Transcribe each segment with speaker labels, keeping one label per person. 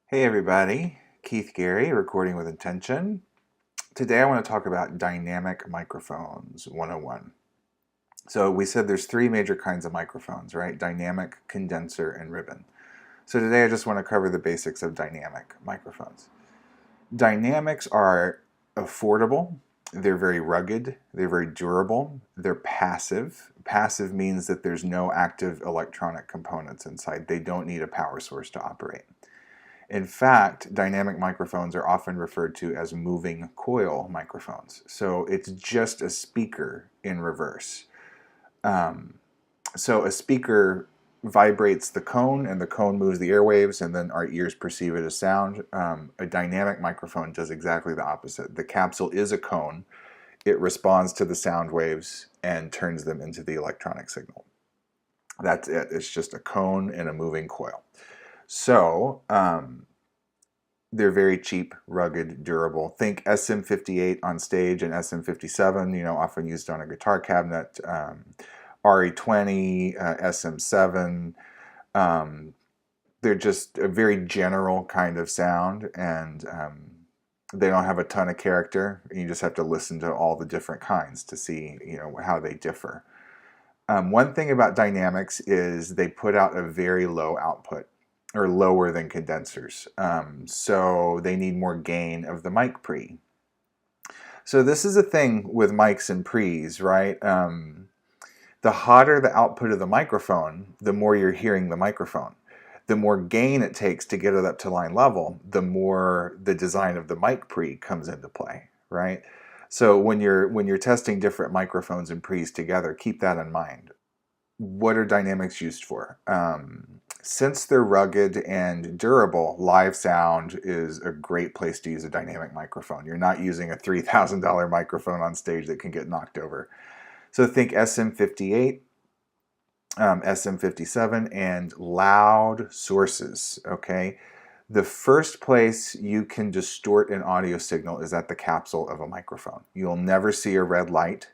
Speaker 1: Hey everybody, Keith Gary, recording with intention. Today I want to talk about dynamic microphones 101. So we said there's three major kinds of microphones, right? Dynamic, condenser, and ribbon. So today I just want to cover the basics of dynamic microphones. Dynamics are affordable, they're very rugged, they're very durable, they're passive. Passive means that there's no active electronic components inside. They don't need a power source to operate. In fact, dynamic microphones are often referred to as moving coil microphones. So it's just a speaker in reverse. So a speaker vibrates the cone and the cone moves the airwaves and then our ears perceive it as sound. A dynamic microphone does exactly the opposite. The capsule is a cone. It responds to the sound waves and turns them into the electronic signal. That's it. It's just a cone and a moving coil. So they're very cheap, rugged, durable. Think SM58 on stage and SM57, often used on a guitar cabinet. RE20, SM7. They're just a very general kind of sound, and they don't have a ton of character. You just have to listen to all the different kinds to see, how they differ. One thing about dynamics is they put out a very low output, or lower than condensers. So they need more gain of the mic pre. So this is a thing with mics and pre's, right? The hotter the output of the microphone, the more you're hearing the microphone. The more gain it takes to get it up to line level, the more the design of the mic pre comes into play, right? So when you're testing different microphones and pre's together, keep that in mind. What are dynamics used for? Since they're rugged and durable, live sound is a great place to use a dynamic microphone. You're not using a $3,000 microphone on stage that can get knocked over. So think SM58, SM57, and loud sources, okay? The first place you can distort an audio signal is at the capsule of a microphone. You'll never see a red light.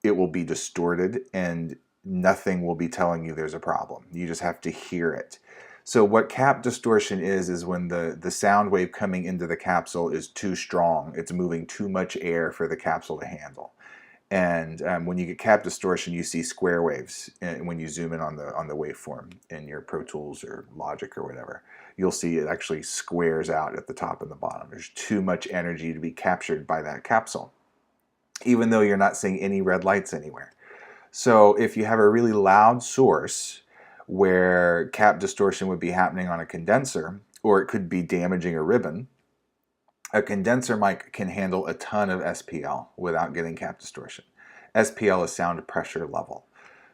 Speaker 1: It will be distorted and nothing will be telling you there's a problem. You just have to hear it. So what cap distortion is when the sound wave coming into the capsule is too strong. It's moving too much air for the capsule to handle. And when you get cap distortion, you see square waves. And when you zoom in on the waveform in your Pro Tools or Logic or whatever, you'll see it actually squares out at the top and the bottom. There's too much energy to be captured by that capsule, even though you're not seeing any red lights anywhere. So if you have a really loud source where cap distortion would be happening on a condenser, or it could be damaging a ribbon, a condenser mic can handle a ton of SPL without getting cap distortion. SPL is sound pressure level.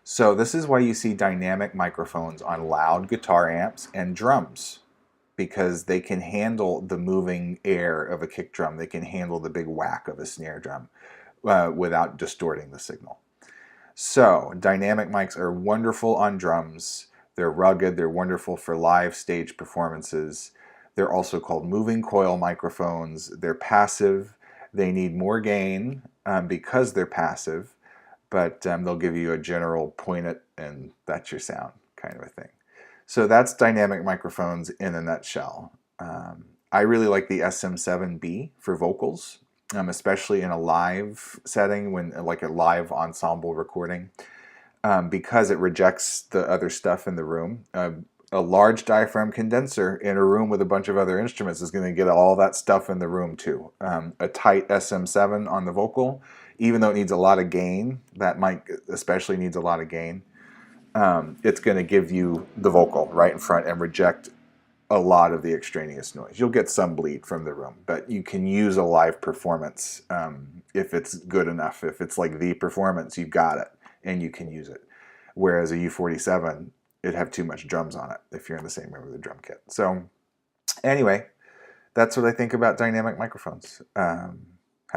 Speaker 1: So this is why you see dynamic microphones on loud guitar amps and drums, because they can handle the moving air of a kick drum. They can handle the big whack of a snare drum without distorting the signal. So dynamic mics are wonderful on drums. They're rugged. They're wonderful for live stage performances. They're also called moving coil microphones. They're passive. They need more gain because they're passive, but they'll give you a general point it and that's your sound kind of a thing. So that's dynamic microphones in a nutshell. I really like the SM7B for vocals. Especially in a live setting, when like a live ensemble recording, because it rejects the other stuff in the room. A large diaphragm condenser in a room with a bunch of other instruments is going to get all that stuff in the room too. A tight SM7 on the vocal, even though it needs a lot of gain, that mic especially needs a lot of gain, it's going to give you the vocal right in front and reject a lot of the extraneous noise. You'll get some bleed from the room, but you can use a live performance if it's good enough. If it's like the performance, you've got it and you can use it. Whereas a U47, it'd have too much drums on it if you're in the same room with a drum kit. So anyway, that's what I think about dynamic microphones. Have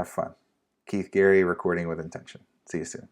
Speaker 1: fun. Keith Gary, recording with intention. See you soon.